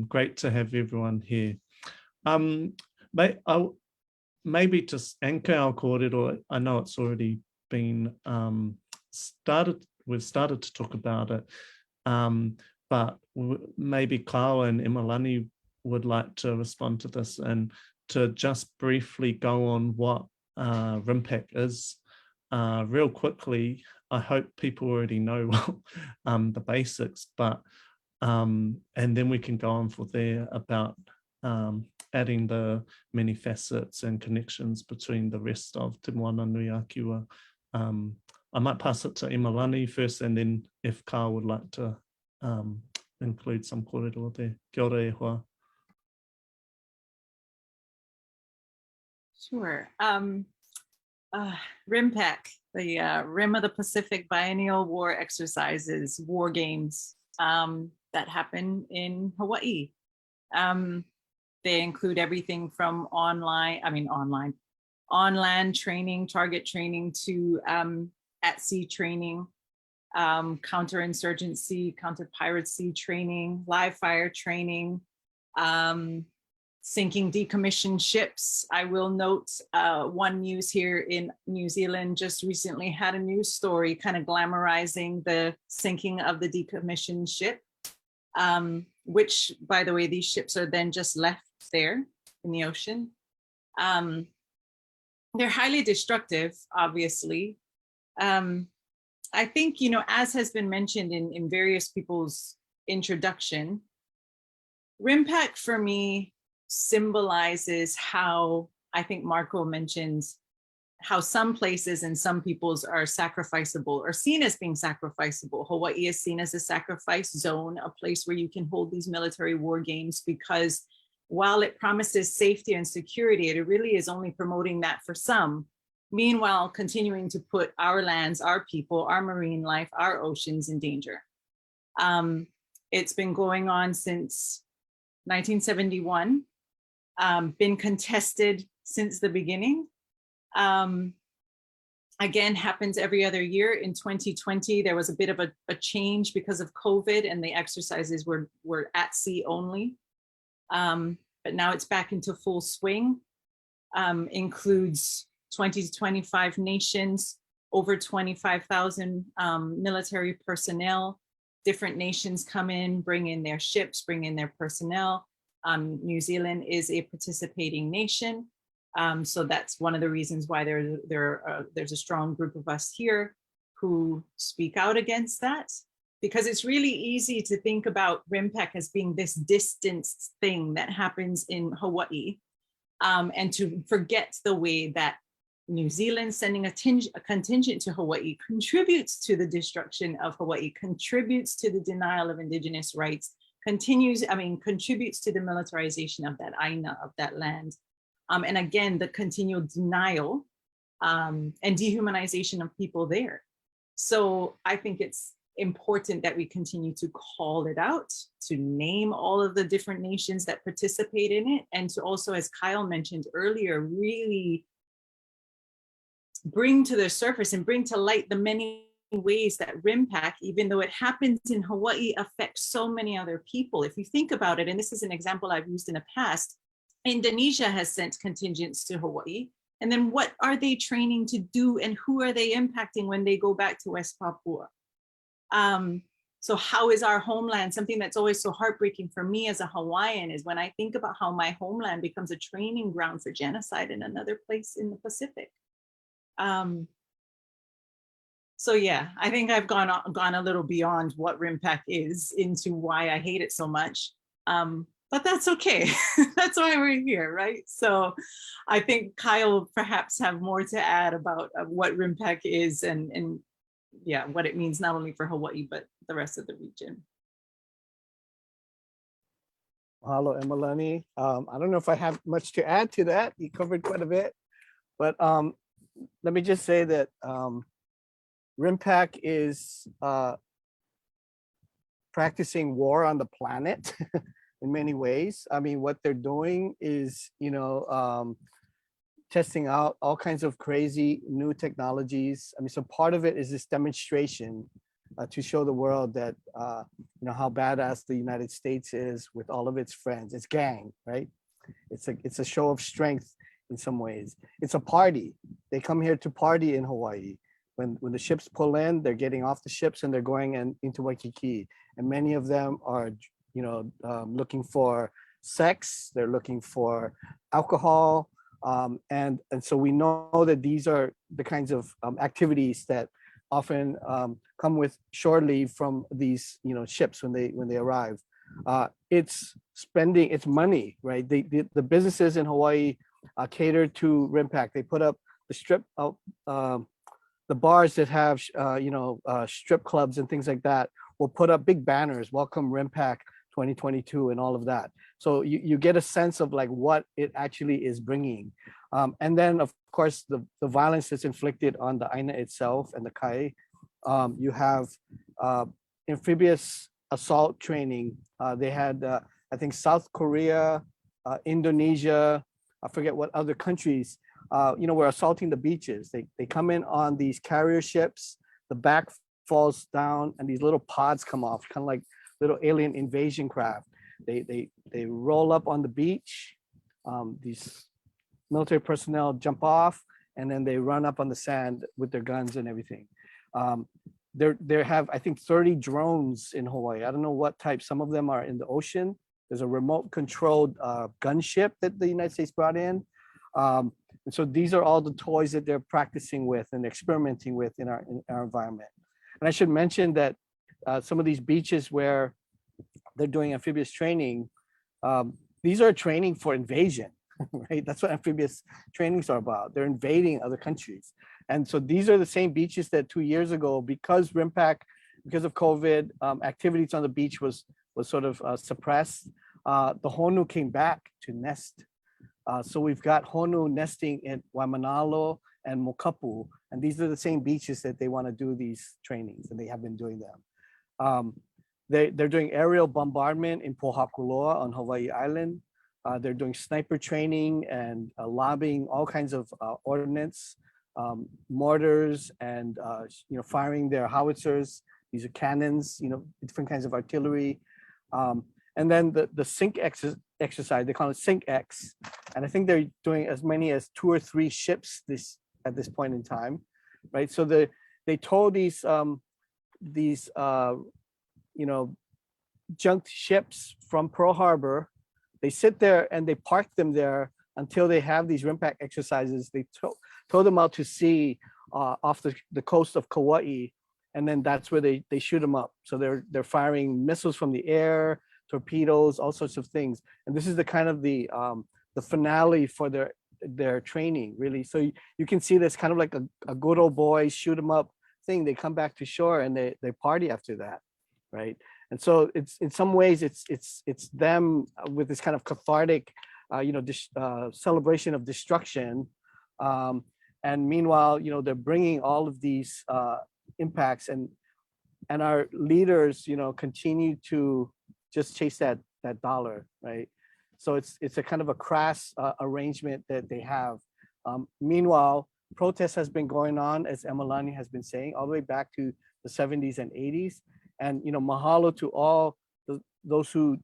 Great to have everyone here. Maybe just anchor our kōrero. I know it's already been started. We've started to talk about it, but maybe Kyle and Emalani would like to respond to this and to just briefly go on what RIMPAC is real quickly. I hope people already know the basics, but and then we can go on from there about adding the many facets and connections between the rest of Te Moana Nui a Kiwa. I might pass it to Emalani first, and then if Kyle would like to include some kōrero there. Kia ora e hoa. Sure. RIMPAC, the Rim of the Pacific Biennial War Exercises, war games that happen in Hawaii. They include everything from on-land training, target training, to at-sea training, counterinsurgency, counter-piracy training, live fire training, sinking decommissioned ships. I will note one news here in New Zealand just recently had a news story kind of glamorizing the sinking of the decommissioned ship, which, by the way, these ships are then just left there in the ocean. They're highly destructive, obviously. I think, as has been mentioned in various people's introduction, RIMPAC for me symbolizes how, I think Marco mentions, how some places and some peoples are sacrificable or seen as being sacrificable. Hawaii is seen as a sacrifice zone, a place where you can hold these military war games, because while it promises safety and security, it really is only promoting that for some. Meanwhile, continuing to put our lands, our people, our marine life, our oceans in danger. It's been going on since 1971, been contested since the beginning. Again, happens every other year. In 2020, there was a bit of a change because of COVID, and the exercises were at sea only. But now it's back into full swing. Includes 20 to 25 nations, over 25,000 military personnel. Different nations come in, bring in their ships, bring in their personnel. New Zealand is a participating nation. So that's one of the reasons why there's a strong group of us here who speak out against that, because it's really easy to think about RIMPAC as being this distanced thing that happens in Hawaii, and to forget the way that New Zealand sending a contingent to Hawaii contributes to the destruction of Hawaii, contributes to the denial of indigenous rights, contributes to the militarization of that aina, of that land. And again, the continual denial and dehumanization of people there. So I think it's important that we continue to call it out, to name all of the different nations that participate in it, and to also, as Kyle mentioned earlier, really bring to the surface and bring to light the many ways that RIMPAC, even though it happens in Hawaii, affects so many other people. If you think about it, and this is an example I've used in the past, Indonesia has sent contingents to Hawaii. And then what are they training to do, and who are they impacting when they go back to West Papua? So how is our homeland? Something that's always so heartbreaking for me as a Hawaiian is when I think about how my homeland becomes a training ground for genocide in another place in the Pacific. So yeah, I think I've gone a little beyond what RIMPAC is into why I hate it so much. But that's okay. That's why we're here, right? So I think Kyle will perhaps have more to add about what RIMPAC is and yeah, what it means not only for Hawaii, but the rest of the region. Hello, Emalani. I don't know if I have much to add to that. You covered quite a bit, but let me just say that RIMPAC is practicing war on the planet in many ways. I mean, what they're doing is, testing out all kinds of crazy new technologies. I mean, so part of it is this demonstration to show the world that, how badass the United States is with all of its friends. It's gang, right? It's a show of strength in some ways. It's a party. They come here to party in Hawaii. When the ships pull in, they're getting off the ships and they're going into Waikiki. And many of them are, looking for sex. They're looking for alcohol. And so we know that these are the kinds of activities that often come with shore leave from these, ships when they arrive. It's spending, it's money, right? The businesses in Hawaii cater to RIMPAC. They put up the strip out, the bars that have, strip clubs and things like that will put up big banners, welcome RIMPAC 2022 and all of that. So you get a sense of like what it actually is bringing. And then of course, the violence that's inflicted on the Aina itself and the Kai. You have amphibious assault training. They had, I think, South Korea, Indonesia, I forget what other countries, were assaulting the beaches. They come in on these carrier ships, the back falls down and these little pods come off, kind of like little alien invasion craft. They roll up on the beach. These military personnel jump off and then they run up on the sand with their guns and everything. They have, I think, 30 drones in Hawaii. I don't know what type. Some of them are in the ocean. There's a remote controlled gunship that the United States brought in. And so these are all the toys that they're practicing with and experimenting with in our environment. And I should mention that some of these beaches where they're doing amphibious training, these are training for invasion, right? That's what amphibious trainings are about. They're invading other countries. And so these are the same beaches that 2 years ago, because RIMPAC, because of COVID, activities on the beach was sort of suppressed. The Honu came back to nest. So we've got Honu nesting in Waimanalo and Mokapu, and these are the same beaches that they want to do these trainings, and they have been doing them. They're doing aerial bombardment in Pohakuloa on Hawaii Island. They're doing sniper training and lobbing all kinds of ordnance, mortars, and firing their howitzers. These are cannons, different kinds of artillery. And then the Sync exercise, they call it Sync X. And I think they're doing as many as 2 or 3 ships at this point in time, right? So they tow these junked ships from Pearl Harbor. They sit there and they park them there until they have these RIMPAC exercises. They tow them out to sea off the coast of Kauai, and then that's where they shoot them up. So they're firing missiles from the air, torpedoes, all sorts of things. And this is the kind of the finale for their training, really. So you can see this kind of like a good old boy shoot 'em up thing. They come back to shore and they party after that, right? And so it's in some ways it's them with this kind of cathartic, celebration of destruction. And meanwhile, they're bringing all of these impacts, and our leaders, continue to just chase that dollar, right? So it's a kind of a crass arrangement that they have. Meanwhile, protest has been going on, as Emalani has been saying, all the way back to the 70s and 80s. And mahalo to all those who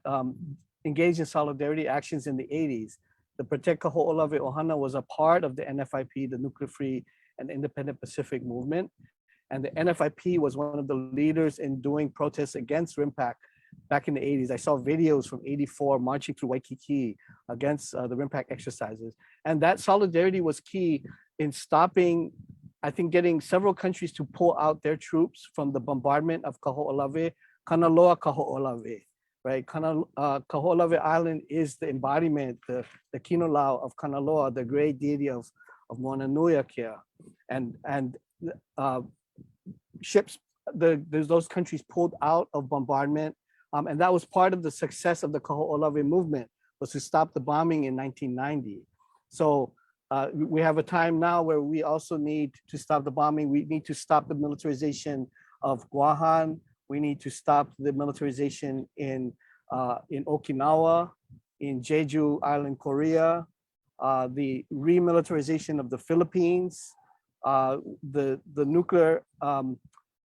engaged in solidarity actions in the 80s. The Protect Kaho'olawe Ohana was a part of the NFIP, the Nuclear Free and Independent Pacific Movement. And the NFIP was one of the leaders in doing protests against RIMPAC back in the 80s. I saw videos from 84 marching through Waikiki against the RIMPAC exercises. And that solidarity was key in stopping, I think, getting several countries to pull out their troops from the bombardment of Kaho'olawe, Kanaloa Kaho'olawe, right? Kaho'olawe Island is the embodiment, the Kinolau of Kanaloa, the great deity of Moananui Akea. And ships, those countries pulled out of bombardment. And that was part of the success of the Kaho'olawe movement, was to stop the bombing in 1990. So we have a time now where we also need to stop the bombing. We need to stop the militarization of Guahan. We need to stop the militarization in Okinawa, in Jeju Island, Korea, the remilitarization of the Philippines, the nuclear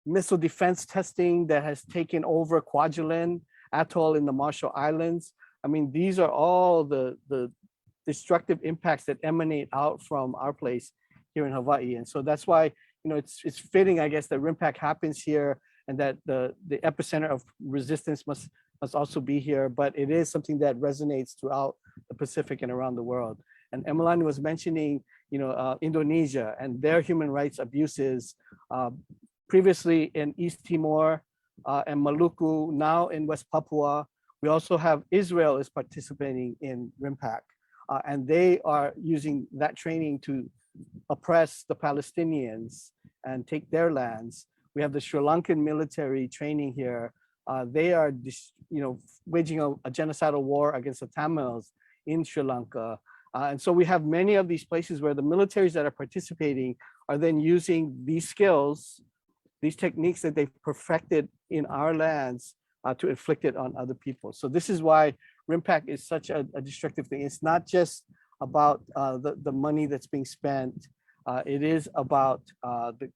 missile defense testing that has taken over Kwajalein Atoll in the Marshall Islands. I mean, these are all the destructive impacts that emanate out from our place here in Hawaii. And so that's why, you know, it's fitting, I guess, that RIMPAC happens here and that the epicenter of resistance must also be here, but it is something that resonates throughout the Pacific and around the world. And Emalani was mentioning, you know, Indonesia and their human rights abuses previously in East Timor and Maluku, now in West Papua. We also have Israel is participating in RIMPAC, and they are using that training to oppress the Palestinians and take their lands. We have the Sri Lankan military training here. They are, you know, waging a genocidal war against the Tamils in Sri Lanka. And so we have many of these places where the militaries that are participating are then using these skills, these techniques that they've perfected in our lands to inflict it on other people. So this is why RIMPAC is such a destructive thing. It's not just about the money that's being spent. It is about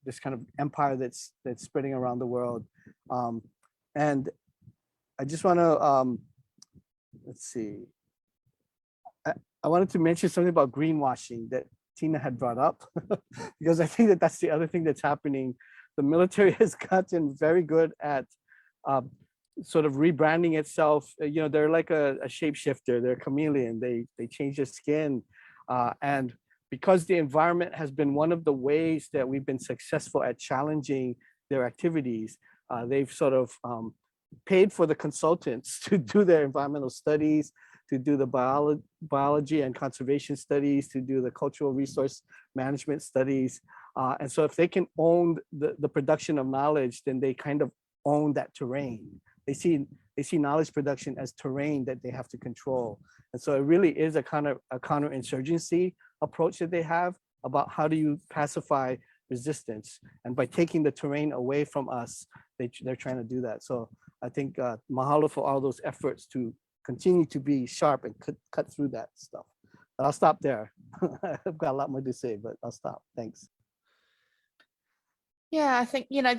this kind of empire that's spreading around the world. And I just want to, let's see. I wanted to mention something about greenwashing that Tina had brought up, because I think that that's the other thing that's happening. The military has gotten very good at sort of rebranding itself. You know, they're like a shapeshifter, they're a chameleon, they change their skin. And because the environment has been one of the ways that we've been successful at challenging their activities, they've sort of paid for the consultants to do their environmental studies, to do the biology and conservation studies, to do the cultural resource management studies. And so if they can own the production of knowledge, then they kind of own that terrain. They see knowledge production as terrain that they have to control. And so it really is a kind of a counterinsurgency approach that they have about how do you pacify resistance. And by taking the terrain away from us, they're trying to do that. So I think mahalo for all those efforts to continue to be sharp and cut through that stuff. But I'll stop there. I've got a lot more to say, but I'll stop. Thanks. Yeah, I think, you know,